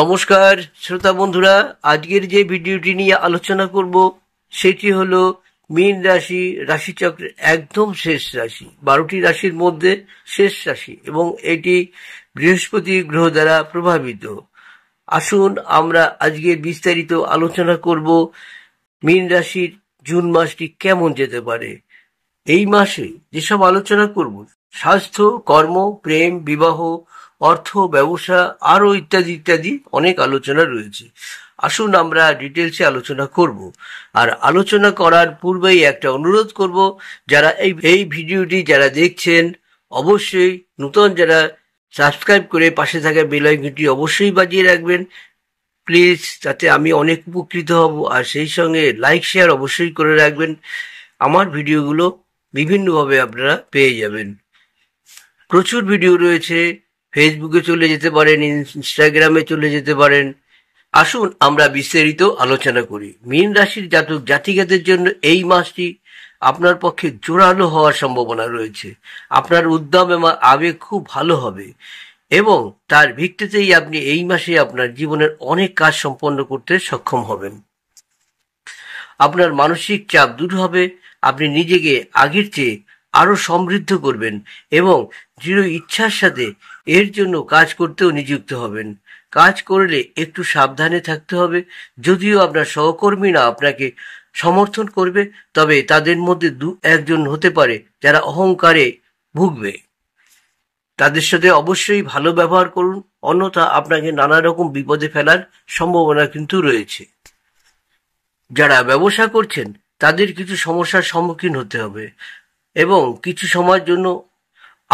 নমস্কার শ্রোতা বন্ধুরা, আজকের যে ভিডিওটি নিয়ে আলোচনা করব সেটি হলো মীন রাশি, রাশিচক্রের একদম শেষ রাশি, 12টি রাশির মধ্যে শেষ রাশি এবং এটি বৃহস্পতি গ্রহ দ্বারা প্রভাবিত। আসুন আমরা আজকে বিস্তারিত আলোচনা করব মীন রাশির জুন মাসটি কেমন যেতে পারে। এই মাসে যেসব আলোচনা করব, স্বাস্থ্য, কর্ম, প্রেম, বিবাহ, অর্থ, ব্যবসা আরো ইত্যাদি ইত্যাদি অনেক আলোচনা রয়েছে। আসুন আমরা ডিটেলসে আলোচনা করব। আর আলোচনা করার পূর্বেই একটা অনুরোধ করব, যারা এই ভিডিওটি যারা দেখছেন অবশ্যই নতুন যারা সাবস্ক্রাইব করে পাশে থাকা বেল আইকনটি অবশ্যই বাজিয়ে রাখবেন প্লিজ, তাতে আমি অনেক উপকৃত হব। আর সেই সঙ্গে লাইক শেয়ার অবশ্যই করে রাখবেন। আমার ভিডিওগুলো বিভিন্নভাবে আপনারা পেয়ে যাবেন। প্রচুর ভিডিও রয়েছে, ফেসবুকে চলে যেতে পারেন, ইনস্টাগ্রামে চলে যেতে পারেন। আসুন আমরা বিস্তারিত আলোচনা করি। মীন রাশির জাতক জাতিকাদের জন্য এই মাসটি আপনার পক্ষে জোরালো হওয়ার সম্ভাবনা রয়েছে। আপনার উদ্যম এবং আবেগ খুব ভালো হবে এবং তার ভিত্তিতেই আপনি এই মাসে আপনার জীবনের অনেক কাজ সম্পন্ন করতে সক্ষম হবেন। আপনার মানসিক চাপ দূর হবে, আপনি নিজেকে আগের চেয়ে আরো সমৃদ্ধ করবেন এবং দৃঢ় ইচ্ছার সাথে এর জন্য কাজ করতেও নিযুক্ত হবেন। কাজ করলে একটু সাবধানে থাকতে হবে। যদিও আপনার সহকর্মীরা আপনাকে সমর্থন করবে, তবে তাদের মধ্যে একজন হতে পারে যারা অহংকারে ভুগবে। তাদের সাথে অবশ্যই ভালো ব্যবহার করুন, অন্যথা আপনাকে নানা রকম বিপদে ফেলার সম্ভাবনা কিন্তু রয়েছে। যারা ব্যবসা করছেন তাদের কিছু সমস্যার সম্মুখীন হতে হবে এবং কিছু সময়ের জন্য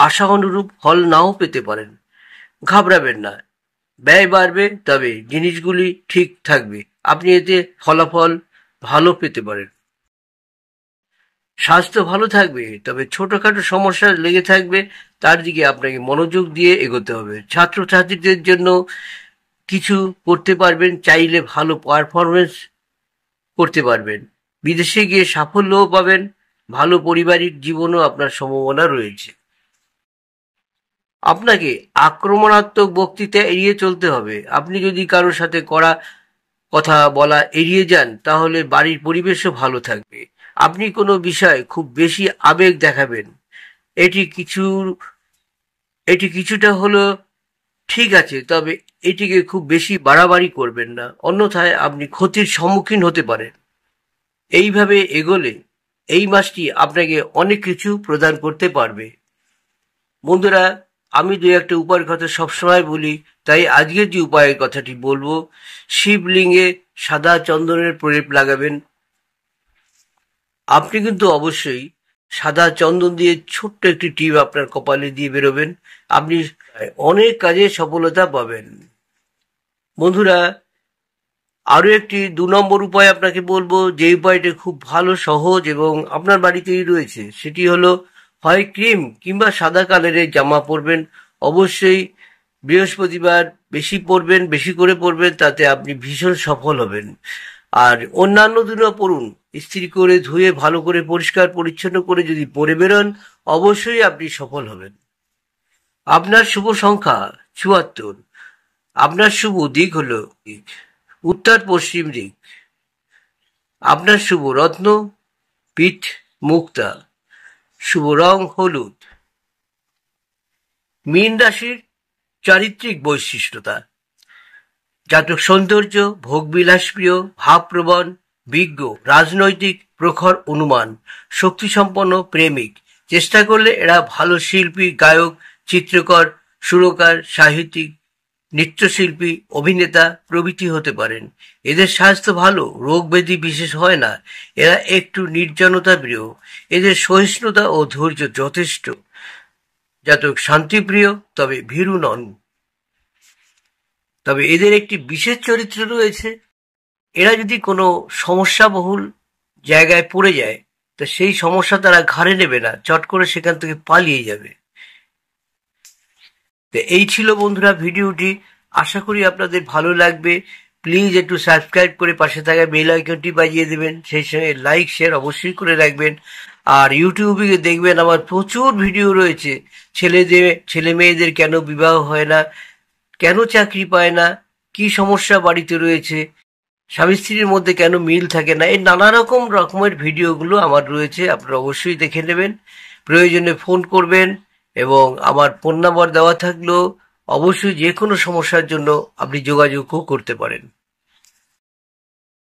আশা অনুরূপ ফল নাও পেতে পারেন। ঘাবড়াবেন না, ব্যয় বাড়বে তবে জিনিসগুলি ঠিক থাকবে, আপনি এতে ফলাফল ভালো পেতে পারেন। স্বাস্থ্য ভালো থাকবে, তবে ছোটখাটো সমস্যা লেগে থাকবে, তার দিকে আপনাকে মনোযোগ দিয়ে এগোতে হবে। ছাত্রছাত্রীদের জন্য কিছু করতে পারবেন, চাইলে ভালো পারফরমেন্স করতে পারবেন। বিদেশে গিয়ে সাফল্যও পাবেন, ভালো পারিবারিক জীবনও আপনার সম্ভাবনা রয়েছে। আপনাকে আক্রমণাত্মক বক্তৃতা এড়িয়ে চলতে হবে। আপনি যদি কারোর সাথে কড়া কথা বলা এড়িয়ে যান তাহলে বাড়ির পরিবেশও ভালো থাকবে। আপনি কোনো বিষয়ে খুব বেশি আবেগ দেখাবেন, এটি কিছুটা হলো ঠিক আছে, তবে এটিকে খুব বেশি বাড়াবাড়ি করবেন না, অন্যথায় আপনি ক্ষতির সম্মুখীন হতে পারেন। এইভাবে এগোলে এই মাসটি আপনাকে অনেক কিছু প্রদান করতে পারবে। বন্ধুরা, আমি দু একটা উপায়ের কথা সবসময় বলি, তাই আজকের যে উপায়ের কথাটি বলবো, শিবলিঙ্গে সাদা চন্দনের প্রলেপ লাগাবেন। আপনি কিন্তু অবশ্যই সাদা চন্দন দিয়ে ছোট্ট একটি টিপ আপনার কপালে দিয়ে বেরোবেন, আপনি অনেক কাজে সফলতা পাবেন। বন্ধুরা, আরো একটি 2 নম্বর উপায় আপনাকে বলবো, যে উপায়টা খুব ভালো, সহজ এবং আপনার বাড়িতেই রয়েছে। সেটি হলো হয় ক্রিম কিংবা সাদা কালারের জামা পরবেন। অবশ্যই বৃহস্পতিবার বেশি করে পরবেন, তাতে আপনি ভীষণ সফল হবেন। আর অন্যান্য দিনও পরুন, ইস্ত্রি করে ধুয়ে ভালো করে পরিষ্কার পরিচ্ছন্ন করে যদি পরে বেরোন, অবশ্যই আপনি সফল হবেন। আপনার শুভ সংখ্যা 74। আপনার শুভ দিক হলো উত্তর পশ্চিম দিক। আপনার শুভ রত্ন পিঠ মুক্তা। শুভ রং হলুদ। মীন রাশির চারিত্রিক বৈশিষ্ট্যতা: জাতক সৌন্দর্য, ভোগবিলাস প্রিয়, ভাবপ্রবণ, বিজ্ঞ, রাজনৈতিক, প্রখর অনুমান, শক্তিসম্পন্ন, প্রেমিক। চেষ্টা করলে এরা ভালো শিল্পী, গায়ক, চিত্রকর, সুরকার, সাহিত্যিক, নৃত্যশিল্পী, অভিনেতা প্রভৃতি হতে পারেন। এদের স্বাস্থ্য ভালো, রোগ ব্যাধি বিশেষ হয় না। এরা একটু নির্জনতা প্রিয়। এদের সহিষ্ণুতা ও ধৈর্য যথেষ্ট। জাতক শান্তিপ্রিয়, তবে ভীরু নন। তবে এদের একটি বিশেষ চরিত্র রয়েছে, এরা যদি কোনো সমস্যাবহুল জায়গায় পড়ে যায় তো সেই সমস্যা তারা ঘাড়ে নেবে না, চট করে সেখান থেকে পালিয়ে যাবে। তো এই ছিল বন্ধুরা ভিডিওটি, আশা করি আপনাদের ভালো লাগবে। প্লিজ একটু সাবস্ক্রাইব করে পাশে থাকা বেল আইকনটি বাজিয়ে দেবেন, সেই সঙ্গে লাইক শেয়ার অবশ্যই করে রাখবেন। আর ইউটিউবে দেখবেন আমার প্রচুর ভিডিও রয়েছে, ছেলে মেয়েদের কেন বিবাহ হয় না, কেন চাকরি পায় না, কি সমস্যা বাড়িতে রয়েছে, স্বামী স্ত্রীর মধ্যে কেন মিল থাকে না, এই নানা রকমের ভিডিওগুলো আমার রয়েছে, আপনারা অবশ্যই দেখে নেবেন। প্রয়োজনে ফোন করবেন এবং আমার ফোন নাম্বার দেওয়া থাকলেও অবশ্যই যে কোনো সমস্যার জন্য আপনি যোগাযোগও করতে পারেন।